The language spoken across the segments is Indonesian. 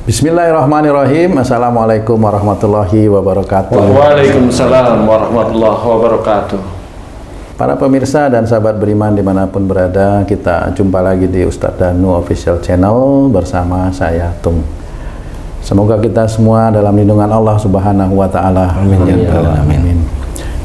Bismillahirrahmanirrahim. Assalamualaikum warahmatullahi wabarakatuh. Waalaikumsalam warahmatullahi wabarakatuh. Para pemirsa dan sahabat beriman dimanapun berada, kita jumpa lagi di Ustadz Danu Official Channel bersama saya Tung. Semoga kita semua dalam lindungan Allah Subhanahu wa Ta'ala. Amin ya rabbal alamin.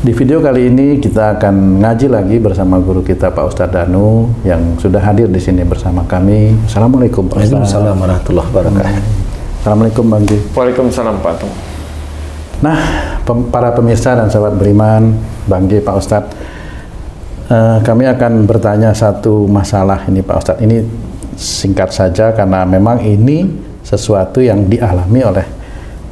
Di video kali ini kita akan ngaji lagi bersama guru kita Pak Ustadz Danu yang sudah hadir di sini bersama kami. Assalamualaikum Pak Ustadz. Waalaikumsalam warahmatullahi wabarakatuh. Assalamualaikum Bang Ji. Waalaikumsalam Pak Tung. Nah, para pemirsa dan sahabat beriman, Bang Ji, Pak Ustadz, kami akan bertanya satu masalah ini Pak Ustadz. Ini singkat saja karena memang ini sesuatu yang dialami oleh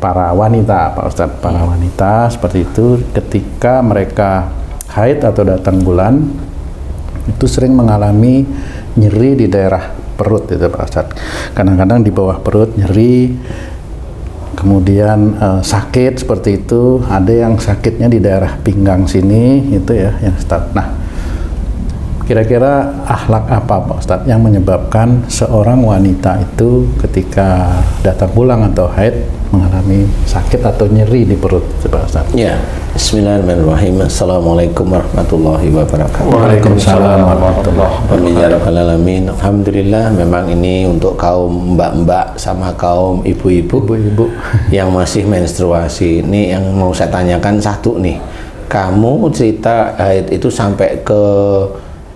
para wanita Pak Ustadz. Para wanita seperti itu ketika mereka haid atau datang bulan itu sering mengalami nyeri di daerah perut itu Pak Ustadz. Kadang-kadang di bawah perut nyeri, kemudian sakit seperti itu. Ada yang sakitnya di daerah pinggang sini itu ya yang Ustadz. Nah, kira-kira akhlak apa Pak Ustadz yang menyebabkan seorang wanita itu ketika datang bulan atau haid mengalami sakit atau nyeri di perut Pak Ustadz? Ya, bismillahirrahmanirrahim. Assalamualaikum warahmatullahi wabarakatuh. Waalaikumsalam warahmatullahi wabarakatuh. Alhamdulillah, memang ini untuk kaum mbak-mbak sama kaum ibu-ibu yang masih menstruasi. Ini yang mau saya tanyakan satu nih. Kamu cerita haid itu sampai ke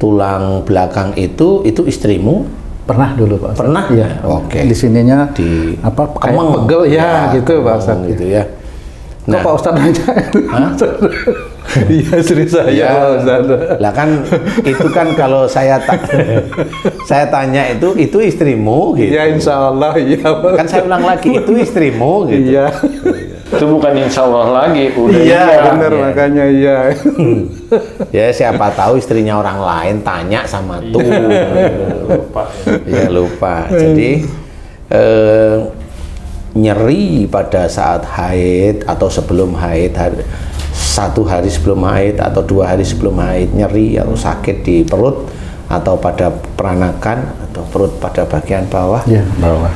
tulang belakang itu istrimu? Pernah dulu Pak Ustadz. Pernah? Iya. Oke. Di sininya Di apa kayak kemeng. pegel ya gitu Pak Ustadz. Gitu ya. Kok Pak Ustadz nanya? Iya, istri saya Pak Ustadz. Lah kan itu kan kalau saya tanya itu istrimu gitu. Ya insya Allah iya Pak. Kan saya ulang lagi itu istrimu gitu. Iya. Itu bukan insya Allah lagi, udah Iya benar iya. makanya iya. Ya siapa tahu istrinya orang lain tanya sama tuh. lupa. Ya lupa. Jadi nyeri pada saat haid atau sebelum haid, satu hari sebelum haid atau 2 hari sebelum haid, nyeri atau sakit di perut atau pada peranakan atau perut pada bagian bawah. Iya bawah.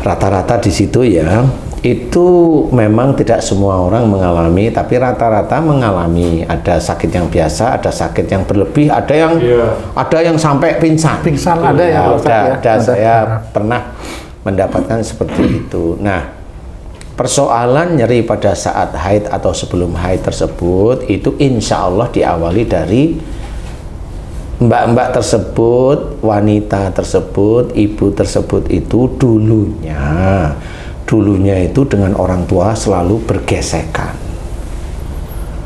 Rata-rata di situ ya, itu memang tidak semua orang mengalami, tapi rata-rata mengalami. Ada sakit yang biasa, ada sakit yang berlebih, ada yang sampai pingsan. Pingsan ada ya Pak Ustadz ya? Ada. Saya pernah mendapatkan seperti itu. Nah, persoalan nyeri pada saat haid atau sebelum haid tersebut itu insya Allah diawali dari mbak-mbak tersebut, wanita tersebut, ibu tersebut itu dulunya itu dengan orang tua selalu bergesekan.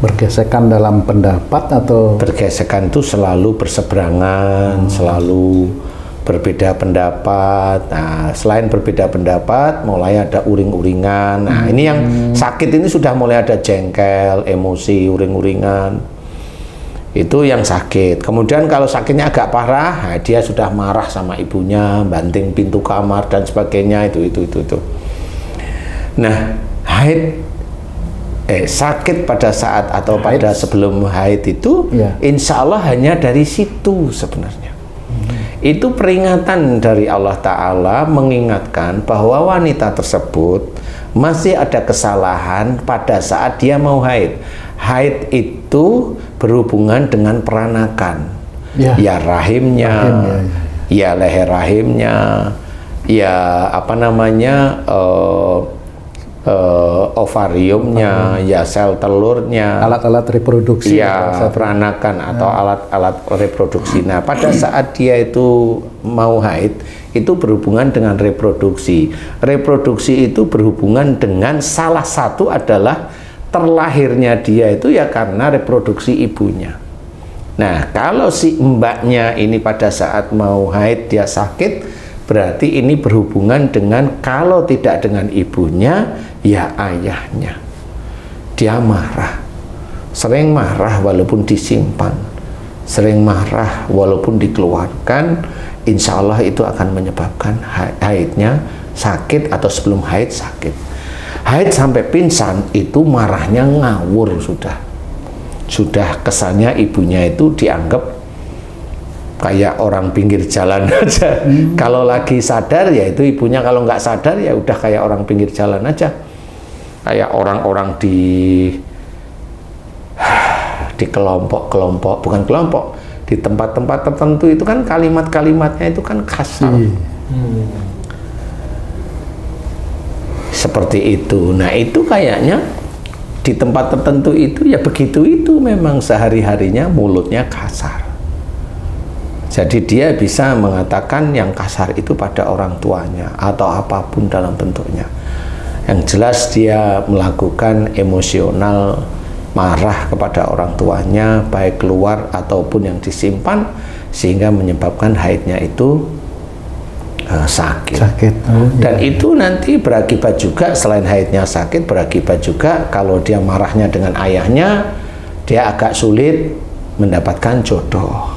Bergesekan dalam pendapat atau? Bergesekan itu selalu berseberangan, selalu berbeda pendapat. Nah, selain berbeda pendapat, mulai ada uring-uringan. Nah, ini yang sakit ini sudah mulai ada jengkel, emosi, uring-uringan. Itu yang sakit. Kemudian kalau sakitnya agak parah, nah, dia sudah marah sama ibunya, banting pintu kamar dan sebagainya. Itu. Nah, sakit pada saat atau pada sebelum haid itu, insya Allah hanya dari situ sebenarnya. Itu peringatan dari Allah Ta'ala mengingatkan bahwa wanita tersebut masih ada kesalahan pada saat dia mau haid. Haid itu berhubungan dengan peranakan, ya rahimnya, ya leher rahimnya, ya apa namanya ovariumnya, ya sel telurnya, alat-alat reproduksi, ya peranakan atau alat-alat reproduksi. Nah, pada saat dia itu mau haid, itu berhubungan dengan reproduksi. Reproduksi itu berhubungan dengan salah satu adalah terlahirnya dia itu ya karena reproduksi ibunya. Nah, kalau si mbaknya ini pada saat mau haid dia sakit, berarti ini berhubungan dengan kalau tidak dengan ibunya, ya ayahnya. Dia marah, sering marah walaupun disimpan, sering marah walaupun dikeluarkan, insya Allah itu akan menyebabkan haidnya sakit atau sebelum haid sakit. Haid sampai pingsan itu marahnya ngawur sudah kesannya ibunya itu dianggap kayak orang pinggir jalan aja. Kalau lagi sadar ya itu ibunya, kalau nggak sadar ya udah kayak orang pinggir jalan aja. Kayak orang-orang di kelompok-kelompok, bukan kelompok, di tempat-tempat tertentu itu kan kalimat-kalimatnya itu kan kasar. Seperti itu. Nah, itu kayaknya di tempat tertentu itu ya begitu, itu memang sehari-harinya mulutnya kasar. Jadi dia bisa mengatakan yang kasar itu pada orang tuanya atau apapun dalam bentuknya. Yang jelas dia melakukan emosional marah kepada orang tuanya, baik keluar ataupun yang disimpan, sehingga menyebabkan haidnya itu sakit. Dan itu nanti berakibat juga, selain haidnya sakit, berakibat juga kalau dia marahnya dengan ayahnya, dia agak sulit mendapatkan jodoh.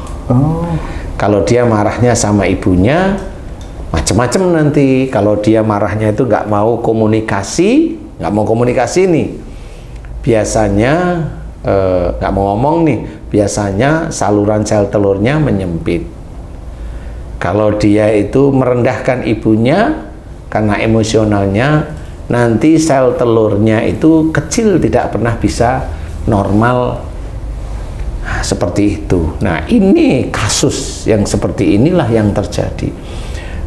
Kalau dia marahnya sama ibunya, macam-macam nanti. Kalau dia marahnya itu nggak mau komunikasi nih, biasanya nggak mau ngomong nih, biasanya saluran sel telurnya menyempit. Kalau dia itu merendahkan ibunya karena emosionalnya, nanti sel telurnya itu kecil, tidak pernah bisa normal. Nah, seperti itu. Nah, ini kasus yang seperti inilah yang terjadi.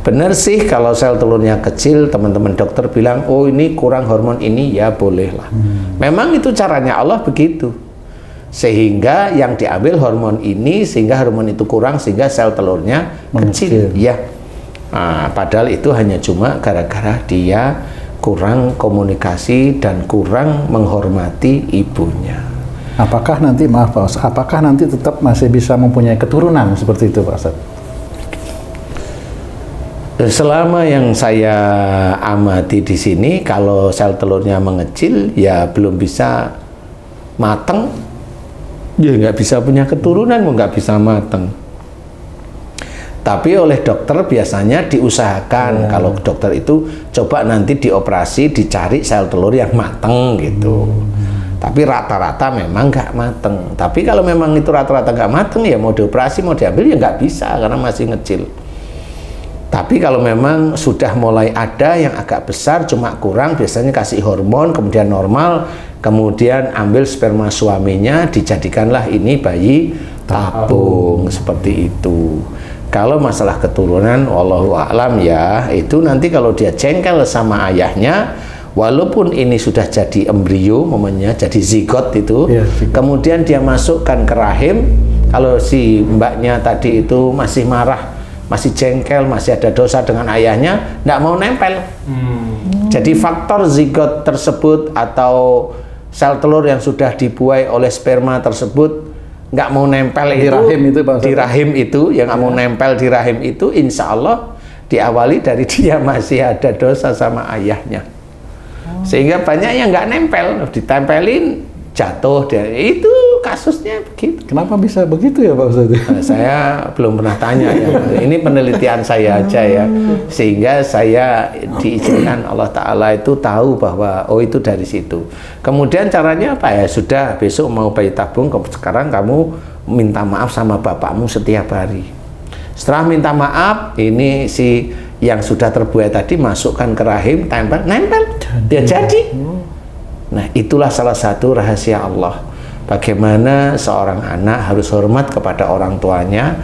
Benar sih kalau sel telurnya kecil, teman-teman dokter bilang, oh ini kurang hormon ini, ya bolehlah. Memang itu caranya Allah begitu. Sehingga yang diambil hormon ini, sehingga hormon itu kurang, sehingga sel telurnya kecil. Ya. Nah, padahal itu hanya cuma gara-gara dia kurang komunikasi dan kurang menghormati ibunya. Apakah nanti, maaf Pak Ustadz, apakah nanti tetap masih bisa mempunyai keturunan seperti itu Pak Ustadz? Selama yang saya amati di sini, kalau sel telurnya mengecil, ya belum bisa mateng, ya nggak bisa punya keturunan, nggak bisa mateng. Tapi oleh dokter biasanya diusahakan, kalau dokter itu coba nanti dioperasi, dicari sel telur yang mateng gitu. Tapi rata-rata memang nggak mateng. Tapi kalau memang itu rata-rata nggak mateng, ya mau dioperasi, mau diambil ya nggak bisa karena masih ngecil. Tapi kalau memang sudah mulai ada yang agak besar, cuma kurang, biasanya kasih hormon, kemudian normal, kemudian ambil sperma suaminya, dijadikanlah ini bayi tabung, seperti itu. Kalau masalah keturunan, wallahu a'lam ya, itu nanti kalau dia jengkel sama ayahnya, walaupun ini sudah jadi embrio, momennya jadi zigot itu, kemudian dia masukkan ke rahim, kalau si mbaknya tadi itu masih marah, masih jengkel, masih ada dosa dengan ayahnya, nggak mau nempel. Jadi faktor zigot tersebut atau sel telur yang sudah dibuai oleh sperma tersebut nggak mau nempel di rahim itu, Pak Ustadz. Di rahim itu, yang nggak mau nempel di rahim itu, insya Allah diawali dari dia masih ada dosa sama ayahnya. Sehingga banyak yang nggak nempel, ditempelin jatuh, itu kasusnya begitu. Kenapa bisa begitu ya Pak Ustadz? Saya belum pernah tanya ya. Ini penelitian saya aja ya. Sehingga saya diizinkan Allah Ta'ala itu tahu bahwa oh itu dari situ. Kemudian caranya apa ya? Sudah besok mau bayi tabung, sekarang kamu minta maaf sama bapakmu setiap hari. Setelah minta maaf, ini si yang sudah terbuai tadi masukkan ke rahim, nempel, dia jadi. Nah, itulah salah satu rahasia Allah. Bagaimana seorang anak harus hormat kepada orang tuanya,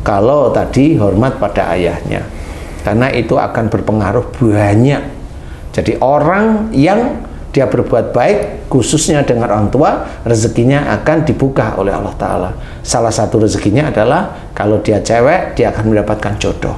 kalau tadi hormat pada ayahnya. Karena itu akan berpengaruh banyak. Jadi orang yang dia berbuat baik, khususnya dengan orang tua, rezekinya akan dibuka oleh Allah Ta'ala. Salah satu rezekinya adalah kalau dia cewek, dia akan mendapatkan jodoh.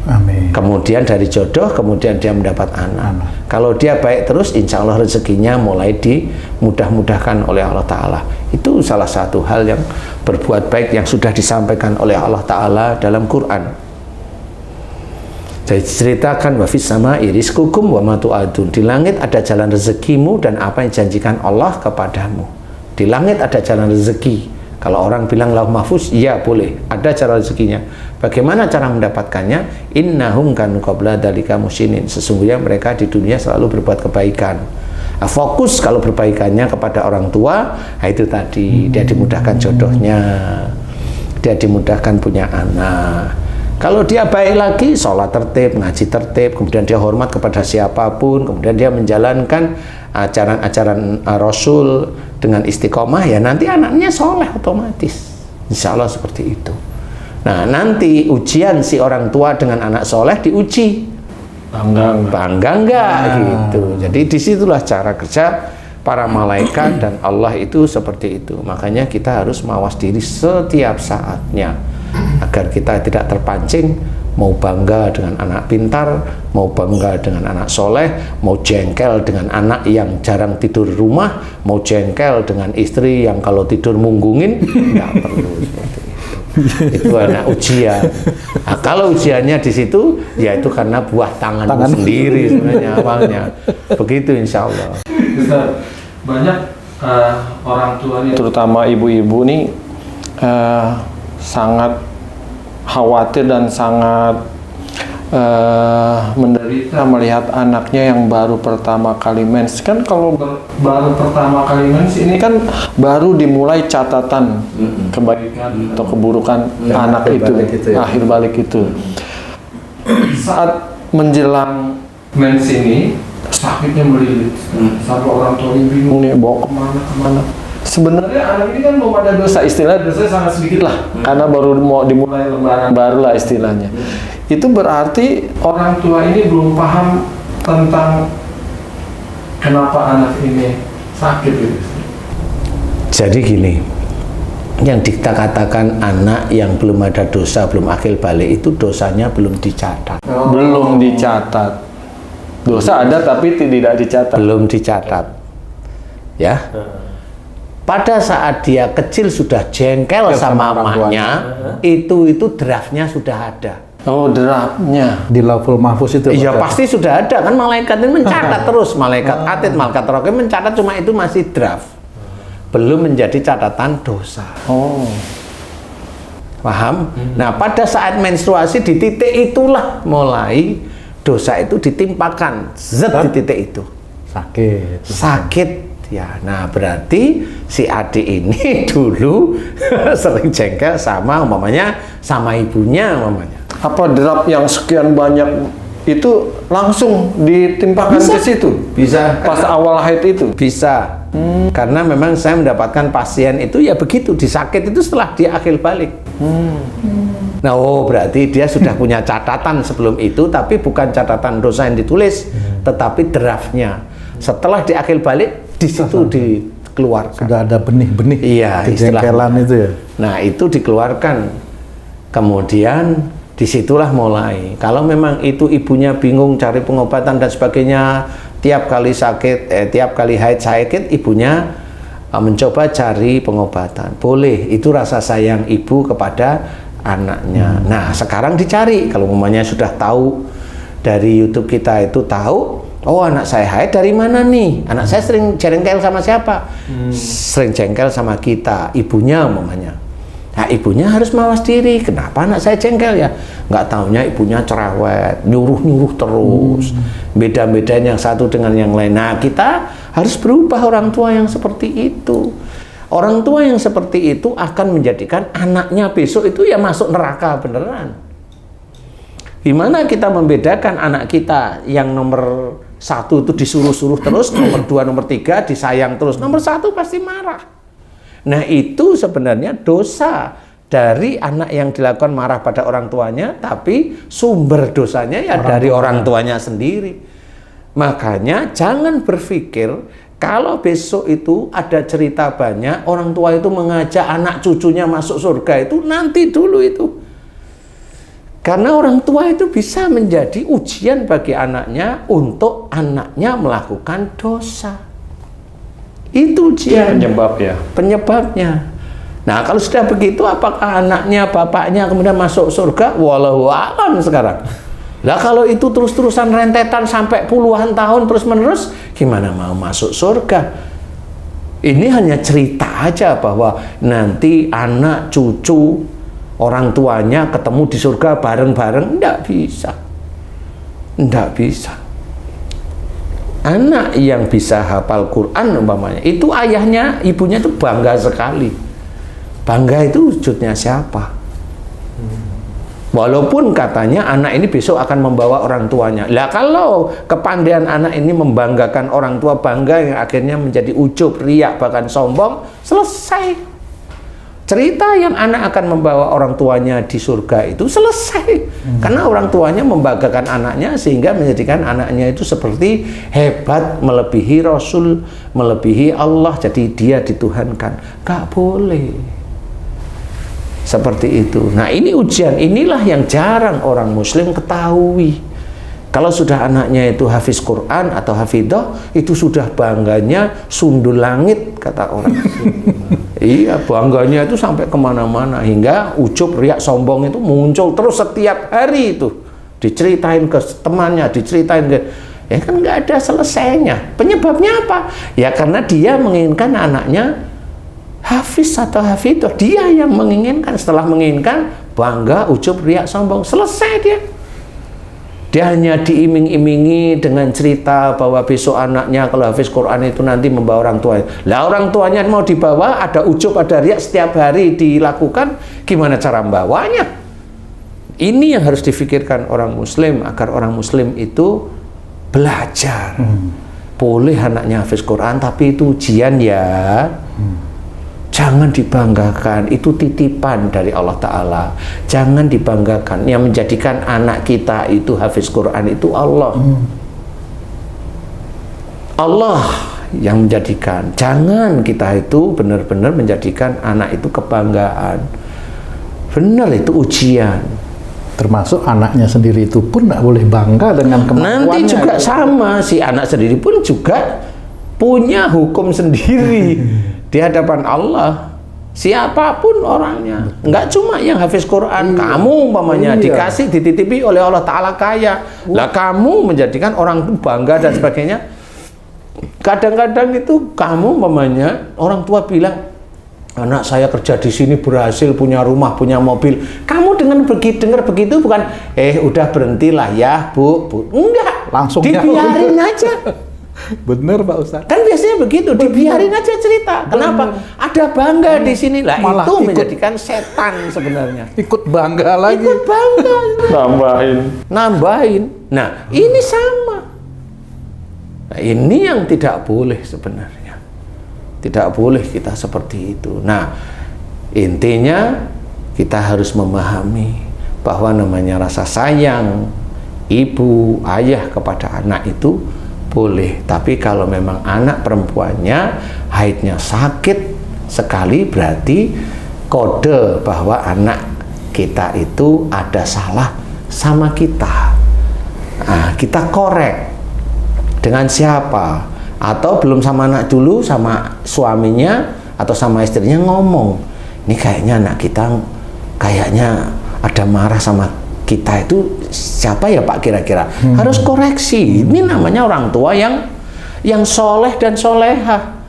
Amin. Kemudian dari jodoh, kemudian dia mendapat anak. Kalau dia baik terus, insya Allah rezekinya mulai dimudah-mudahkan oleh Allah Ta'ala. Itu salah satu hal yang berbuat baik yang sudah disampaikan oleh Allah Ta'ala dalam Quran. Jadi ceritakan wa fis sama'i rizqukum wa ma tu'adun. Di langit ada jalan rezekimu dan apa yang dijanjikan Allah kepadamu. Di langit ada jalan rezeki. Kalau orang bilang lauh mahfuz, ya boleh, ada cara rezekinya. Bagaimana cara mendapatkannya? Innahum kanu qabla dzalika muhsinin. Sesungguhnya mereka di dunia selalu berbuat kebaikan. Nah, fokus kalau berbaikannya kepada orang tua, nah itu tadi dia dimudahkan jodohnya. dia dimudahkan punya anak. Kalau dia baik lagi, sholat tertib, ngaji tertib, kemudian dia hormat kepada siapapun, kemudian dia menjalankan ajaran-ajaran Rasul dengan istiqomah, ya nanti anaknya soleh otomatis. Insya Allah seperti itu. Nah, nanti ujian si orang tua dengan anak soleh diuji. Bangga enggak gitu. Jadi disitulah cara kerja para malaikat dan Allah itu seperti itu. Makanya kita harus mawas diri setiap saatnya agar kita tidak terpancing, mau bangga dengan anak pintar, mau bangga dengan anak soleh, mau jengkel dengan anak yang jarang tidur rumah, mau jengkel dengan istri yang kalau tidur munggungin. Nggak perlu seperti itu. Itu anak ujian. Nah, kalau ujiannya di situ, ya itu karena buah tanganmu sendiri sebenarnya awalnya. Begitu insya Allah. Banyak orang tua nih, terutama ibu-ibu nih sangat khawatir dan sangat menderita melihat anaknya yang baru pertama kali mens. Kan kalau baru pertama kali mens ini kan baru dimulai catatan kebaikan atau keburukan anak itu, akhir balik itu. Saat menjelang mens ini sakitnya melilit, sampai orang tua bingung nih bawa kemana. Sebenarnya anak ini kan belum ada dosa, istilahnya dosanya sangat sedikit lah, karena baru mau dimulai lembaran baru lah istilahnya. Itu berarti orang tua ini belum paham tentang kenapa anak ini sakit gitu. Jadi gini, yang kita katakan anak yang belum ada dosa, belum akil balik, itu dosanya belum dicatat. Belum dicatat. Dosa ada tapi tidak dicatat. Belum dicatat. Ya. Pada saat dia kecil sudah jengkel sama mamanya, itu draftnya sudah ada. Oh, draftnya Di Lauhul Mahfuz itu. Iya pasti sudah ada, kan malaikat ini mencatat terus, malaikat atid, malaikat rohim mencatat, cuma itu masih draft, belum menjadi catatan dosa. Oh, Paham? Nah, pada saat menstruasi di titik itulah mulai dosa itu ditimpakan, di titik itu sakit. Ya, nah berarti si adik ini dulu sering jengkel sama umpamanya sama ibunya umpamanya. apa draft yang sekian banyak itu langsung ditimpakan ke situ? Bisa. Pas awal haid itu? Bisa. Karena memang saya mendapatkan pasien itu ya begitu, disakit itu setelah dia akil balik. Nah, oh berarti dia sudah punya catatan sebelum itu, tapi bukan catatan dosa yang ditulis, tetapi draftnya. Setelah di akil balik, di situ dikeluarkan. Sudah ada benih-benih kejengkelan itu ya. Nah, itu dikeluarkan. Kemudian disitulah mulai. Kalau memang itu ibunya bingung cari pengobatan dan sebagainya, tiap kali sakit, tiap kali haid sakit, ibunya mencoba cari pengobatan. Boleh, itu rasa sayang ibu kepada anaknya. Nah, sekarang dicari. Kalau umumnya sudah tahu dari YouTube kita itu tahu, oh anak saya haid dari mana nih? Anak saya sering jengkel sama siapa? Sering jengkel sama kita, ibunya umumnya. Nah, ibunya harus mawas diri. Kenapa anak saya jengkel ya? Nggak taunya ibunya cerewet, nyuruh-nyuruh terus. Beda-bedanya yang satu dengan yang lain. Nah, kita harus berubah orang tua yang seperti itu. Orang tua yang seperti itu akan menjadikan anaknya besok itu ya masuk neraka beneran. Gimana kita membedakan anak kita yang nomor 1 itu disuruh-suruh terus, nomor 2, nomor 3 disayang terus, nomor 1 pasti marah. Nah, itu sebenarnya dosa dari anak yang dilakukan marah pada orang tuanya, tapi sumber dosanya ya dari orang tuanya sendiri. Makanya jangan berpikir kalau besok itu ada cerita banyak, orang tua itu mengajak anak cucunya masuk surga, itu nanti dulu itu. Karena orang tua itu bisa menjadi ujian bagi anaknya untuk anaknya melakukan dosa. Itu ujian. Penyebab ya? Penyebabnya. Nah, kalau sudah begitu, apakah anaknya, bapaknya kemudian masuk surga? Wallahu a'lam sekarang. Lah kalau itu terus-terusan rentetan sampai puluhan tahun terus-menerus, gimana mau masuk surga? Ini hanya cerita aja bahwa nanti anak, cucu, orang tuanya ketemu di surga bareng-bareng. Nggak bisa. Nggak bisa. Anak yang bisa hafal Quran umpamanya, itu ayahnya, ibunya itu bangga sekali. Bangga itu wujudnya siapa? Walaupun katanya anak ini besok akan membawa orang tuanya. Lah kalau kepandaian anak ini membanggakan orang tua, bangga yang akhirnya menjadi ujub, riak, bahkan sombong, selesai. Cerita yang anak akan membawa orang tuanya di surga itu selesai. Karena orang tuanya membanggakan anaknya sehingga menjadikan anaknya itu seperti hebat, melebihi Rasul, melebihi Allah, jadi dia dituhankan. Gak boleh. Seperti itu. Nah, ini ujian, inilah yang jarang orang muslim ketahui. Kalau sudah anaknya itu hafiz Quran atau hafidah, itu sudah bangganya sundul langit, kata orang. Iya, bangganya itu sampai kemana-mana, hingga ujub, riak, sombong itu muncul terus setiap hari itu. Diceritain ke temannya, diceritain ke... Ya kan nggak ada selesainya. Penyebabnya apa? Ya karena dia menginginkan anaknya hafiz atau hafidah. Dia yang menginginkan, setelah menginginkan, bangga, ujub, riak, sombong, selesai dia. Dia hanya diiming-imingi dengan cerita bahwa besok anaknya kalau hafiz Quran itu nanti membawa orang tuanya. Lah orang tuanya mau dibawa, ada ujub, ada riak, setiap hari dilakukan, gimana cara membawanya? Ini yang harus difikirkan orang muslim, agar orang muslim itu belajar. Boleh anaknya hafiz Quran, tapi itu ujian ya. Jangan dibanggakan, itu titipan dari Allah Ta'ala. Jangan dibanggakan, yang menjadikan anak kita itu hafiz Quran itu Allah. Allah yang menjadikan. Jangan kita itu benar-benar menjadikan anak itu kebanggaan. Benar, itu ujian. Termasuk anaknya sendiri itu pun tidak boleh bangga dengan kemampuannya. Nanti juga sama, si anak sendiri pun juga punya hukum sendiri di hadapan Allah. Siapapun orangnya, nggak cuma yang hafiz Quran. Kamu umpamanya dikasih, dititipi oleh Allah Ta'ala kaya, lah kamu menjadikan orang itu bangga dan sebagainya. Kadang-kadang itu kamu umpamanya orang tua bilang, anak saya kerja di sini berhasil, punya rumah, punya mobil. Kamu dengar begitu bukan, udah berhentilah ya bu. Enggak, langsung dibiarin aja. Bener Pak Ustadz. Kan biasanya begitu, dibiarin aja cerita. Kenapa? Ada bangga di sini lah. Malah itu ikut, menjadikan setan sebenarnya. Ikut bangga lagi. Ikut bangga. Nambahin. Nah, ini sama. Nah, ini yang tidak boleh sebenarnya. Tidak boleh kita seperti itu. Nah, intinya kita harus memahami bahwa namanya rasa sayang ibu, ayah kepada anak itu boleh, tapi kalau memang anak perempuannya haidnya sakit sekali, berarti kode bahwa anak kita itu ada salah sama kita. Nah, kita korek dengan siapa? Atau belum sama anak dulu, sama suaminya atau sama istrinya ngomong, ini kayaknya anak kita kayaknya ada marah sama kita, itu siapa ya Pak kira-kira? Harus koreksi. Ini namanya orang tua yang soleh dan soleha.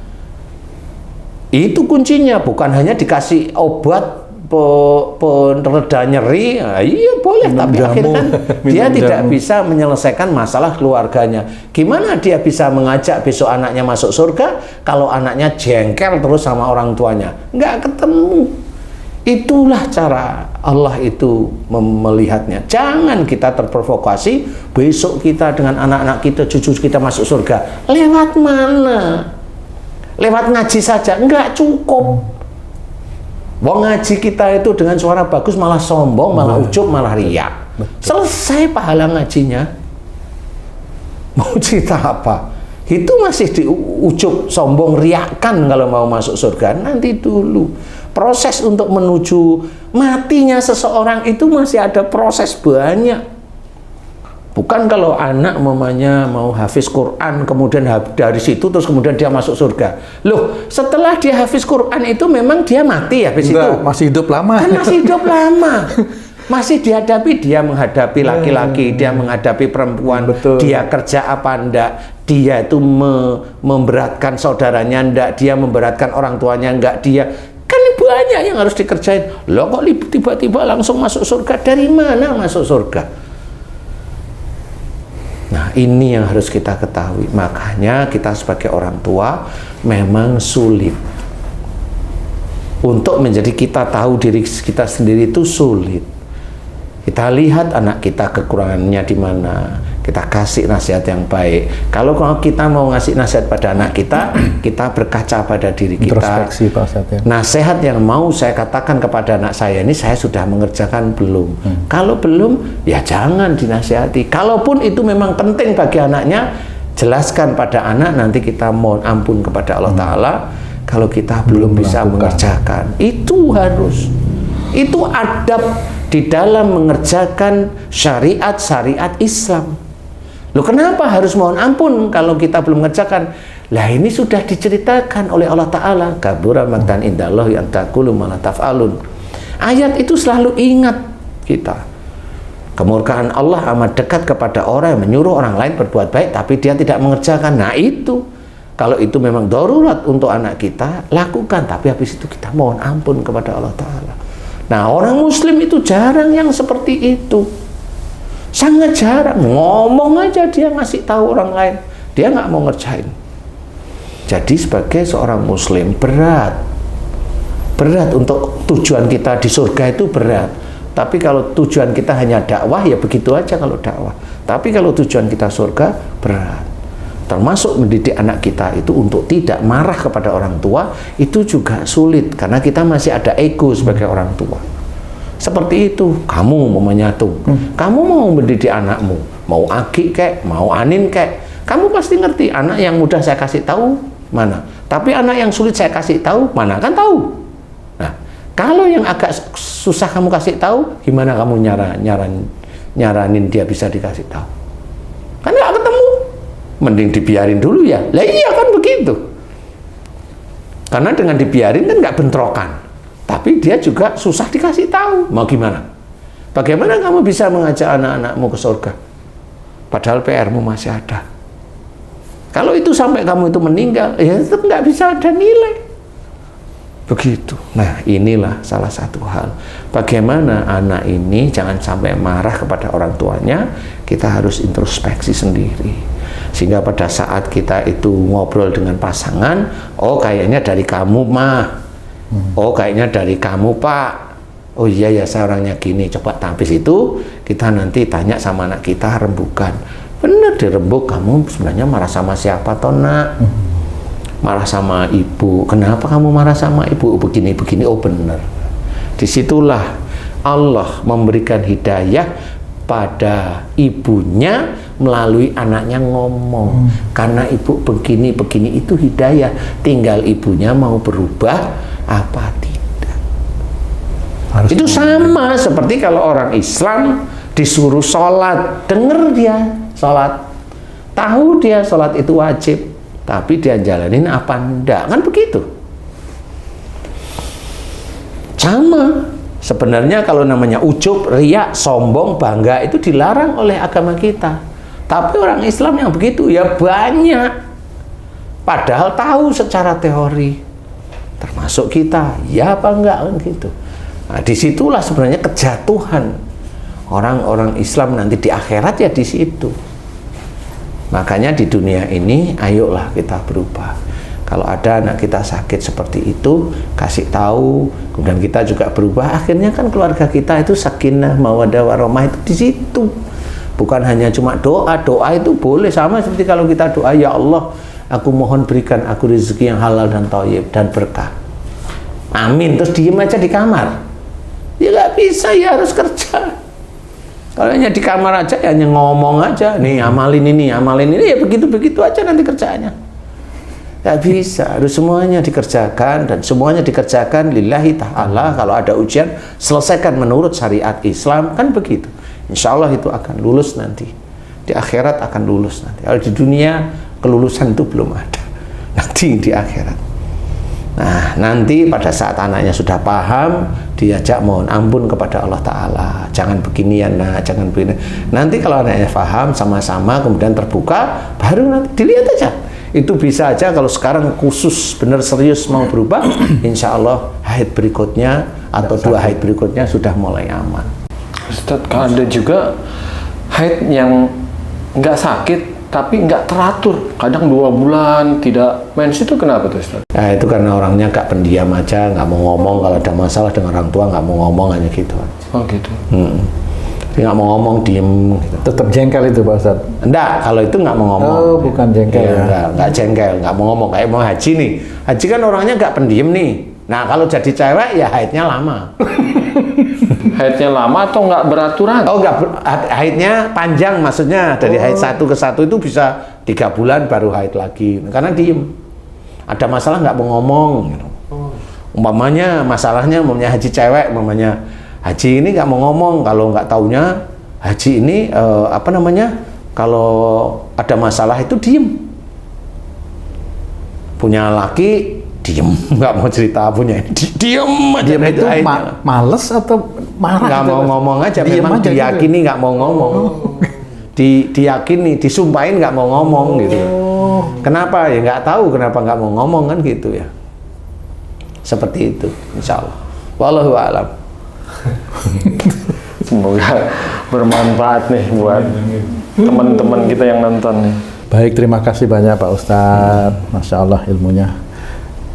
Itu kuncinya, bukan hanya dikasih obat pereda nyeri. Nah, iya boleh, tapi akhirnya kan dia tidak bisa menyelesaikan masalah keluarganya. Gimana dia bisa mengajak besok anaknya masuk surga kalau anaknya jengkel terus sama orang tuanya? Nggak ketemu. Itulah cara Allah itu melihatnya. Jangan kita terprovokasi, besok kita dengan anak-anak kita, cucu kita masuk surga. Lewat mana? Lewat ngaji saja? Enggak cukup. Wong ngaji kita itu dengan suara bagus malah sombong, malah ujub, malah riak. Selesai pahala ngajinya. Mau cerita apa? Itu masih diujub, sombong, riakan kalau mau masuk surga. Nanti dulu. Proses untuk menuju matinya seseorang itu masih ada proses banyak. Bukan kalau anak mamanya mau hafiz Quran, kemudian dari situ terus kemudian dia masuk surga. Loh, setelah dia hafiz Quran itu memang dia mati habis itu? Masih hidup lama. Kan masih hidup lama. Masih dihadapi, dia menghadapi laki-laki, dia menghadapi perempuan, betul. Dia kerja apa enggak, dia itu memberatkan saudaranya enggak, dia memberatkan orang tuanya enggak, dia kan banyak yang harus dikerjain. Loh kok tiba-tiba langsung masuk surga? Dari mana masuk surga? Nah, ini yang harus kita ketahui. Makanya kita sebagai orang tua memang sulit. untuk menjadi kita tahu diri kita sendiri itu sulit. Kita lihat anak kita kekurangannya di mana, kita kasih nasihat yang baik. Kalau kita mau ngasih nasihat pada anak kita, kita berkaca pada diri kita. Introspeksi Pak Ustadz ya. Nasihat yang mau saya katakan kepada anak saya ini, saya sudah mengerjakan belum? Kalau belum, ya jangan dinasihati. Kalaupun itu memang penting bagi anaknya, jelaskan pada anak, nanti kita mohon ampun kepada Allah Ta'ala kalau kita belum bisa mengerjakan. Itu harus, itu adab di dalam mengerjakan syariat-syariat Islam. Loh, kenapa harus mohon ampun kalau kita belum mengerjakan? Lah, ini sudah diceritakan oleh Allah Ta'ala, kabura maqtan indallahi an taqulu ma la taf'alun. Ayat itu selalu ingat kita. Kemurkaan Allah amat dekat kepada orang yang menyuruh orang lain berbuat baik tapi dia tidak mengerjakan. Nah, itu kalau itu memang darurat untuk anak kita, lakukan, tapi habis itu kita mohon ampun kepada Allah Ta'ala. Nah, orang muslim itu jarang yang seperti itu. Sangat jarang. Ngomong aja dia ngasih tahu orang lain, dia nggak mau ngerjain. Jadi sebagai seorang muslim berat untuk tujuan kita di surga itu berat. Tapi kalau tujuan kita hanya dakwah, ya begitu aja kalau dakwah. Tapi kalau tujuan kita surga, berat. Termasuk mendidik anak kita itu untuk tidak marah kepada orang tua, itu juga sulit karena kita masih ada ego sebagai orang tua. Seperti itu, kamu mau menyatu, kamu mau mendidik anakmu, mau Aki kek, mau Anin kek, kamu pasti ngerti anak yang mudah saya kasih tahu mana, tapi anak yang sulit saya kasih tahu mana, kan tahu. Nah, kalau yang agak susah kamu kasih tahu, gimana kamu nyaranin dia bisa dikasih tahu? Kan nggak ketemu. Mending dibiarin dulu ya. Lah iya kan begitu. Karena dengan dibiarin kan nggak bentrokan. Tapi dia juga susah dikasih tahu. Mau gimana? Bagaimana kamu bisa mengajak anak-anakmu ke surga? Padahal PR-mu masih ada. Kalau itu sampai kamu itu meninggal, ya tetap nggak bisa ada nilai. Begitu. Nah, inilah salah satu hal. Bagaimana anak ini jangan sampai marah kepada orang tuanya, kita harus introspeksi sendiri. Sehingga pada saat kita itu ngobrol dengan pasangan, oh kayaknya dari kamu mah, oh kayaknya dari kamu pak, oh iya ya saya orangnya gini, coba habis itu kita nanti tanya sama anak kita, rembukan, bener dirembuk, kamu sebenarnya marah sama siapa toh nak? Marah sama ibu, kenapa kamu marah sama ibu? Begini, oh bener. Disitulah Allah memberikan hidayah pada ibunya melalui anaknya ngomong. Karena ibu begini itu hidayah, tinggal ibunya mau berubah apa tidak. Itu sama seperti kalau orang Islam disuruh sholat, denger dia sholat, tahu dia sholat itu wajib, tapi dia jalanin apa enggak, kan begitu. Sama sebenarnya kalau namanya ujub, riya, sombong, bangga itu dilarang oleh agama kita. Tapi orang Islam yang begitu ya banyak. Padahal tahu secara teori. Termasuk kita, ya apa enggak kan gitu. Nah, disitulah sebenarnya kejatuhan orang-orang Islam nanti di akhirat ya di situ. Makanya di dunia ini ayolah kita berubah. Kalau ada anak kita sakit seperti itu, kasih tahu, kemudian kita juga berubah. Akhirnya kan keluarga kita itu sakinah, mawaddah warahmah itu di situ. Bukan hanya cuma doa itu boleh, sama seperti kalau kita doa, ya Allah, aku mohon berikan aku rezeki yang halal dan thayyib dan berkah. Amin, terus diem aja di kamar. Ya nggak bisa, ya harus kerja. Kalau hanya di kamar aja, ya hanya ngomong aja, nih amalin ini, ya begitu-begitu aja nanti kerjaannya. Nggak bisa, harus semuanya dikerjakan, dan semuanya dikerjakan lillahi ta'ala. Kalau ada ujian, selesaikan menurut syariat Islam, kan begitu. Insya Allah itu akan lulus nanti. Di akhirat akan lulus nanti. Kalau di dunia, kelulusan itu belum ada. Nanti di akhirat. Nah, nanti pada saat anaknya sudah paham, diajak mohon ampun kepada Allah Ta'ala. Jangan begini ya nak, jangan begini. Nanti kalau anaknya paham, sama-sama, kemudian terbuka, baru nanti dilihat aja. Itu bisa aja kalau sekarang khusus benar serius mau berubah, insya Allah haid berikutnya atau 2 haid berikutnya sudah mulai aman. Ustadz, ada juga haid yang nggak sakit tapi nggak teratur. Kadang 2 bulan tidak mens, itu kenapa tuh Ustaz? Nah, itu karena orangnya agak pendiam aja, nggak mau ngomong. Kalau ada masalah dengan orang tua nggak mau ngomong, hanya gitu aja. Oh gitu. Dia nggak mau ngomong, diem gitu. Tetap jengkel itu Pak Ustadz? Enggak, kalau itu nggak mau ngomong. Oh, bukan jengkel ya? Enggak jengkel, nggak mau ngomong. Kayak mau haji nih. Haji kan orangnya nggak pendiam nih. Nah, kalau jadi cewek ya haidnya lama. Haidnya lama atau nggak beraturan? Oh, haidnya panjang, maksudnya dari haid 1 ke 1 itu bisa 3 bulan baru haid lagi. Karena diem. Ada masalah nggak mau ngomong. Gitu. Umpamanya masalahnya, haji cewek, haji ini nggak mau ngomong. Kalau nggak taunya haji ini kalau ada masalah itu diem. Punya laki diem, nggak mau cerita, punya diem aja. Diem itu males atau marah? Nggak mau ngomong aja, diem memang aja diyakini gitu. nggak mau ngomong. Diyakini, disumpahin nggak mau ngomong gitu. Kenapa? Ya nggak tahu kenapa nggak mau ngomong kan gitu ya. Seperti itu, insya Allah. Wallahu a'lam. Semoga bermanfaat nih buat teman-teman kita yang nonton nih. Baik, terima kasih banyak Pak Ustadz. Masya Allah ilmunya.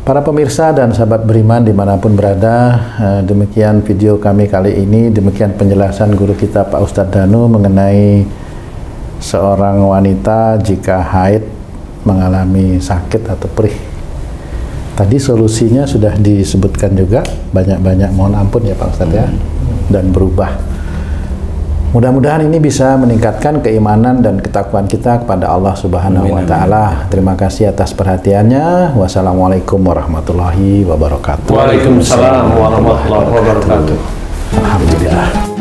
Para pemirsa dan sahabat beriman dimanapun berada, demikian video kami kali ini, demikian penjelasan guru kita Pak Ustadz Danu mengenai seorang wanita jika haid mengalami sakit atau perih. Tadi solusinya sudah disebutkan juga, banyak-banyak mohon ampun ya Pak Ustadz ya, dan berubah. Mudah-mudahan ini bisa meningkatkan keimanan dan ketakwaan kita kepada Allah Subhanahu wa Ta'ala. Terima kasih atas perhatiannya. Wassalamualaikum warahmatullahi wabarakatuh. Waalaikumsalam warahmatullahi wabarakatuh. Alhamdulillah.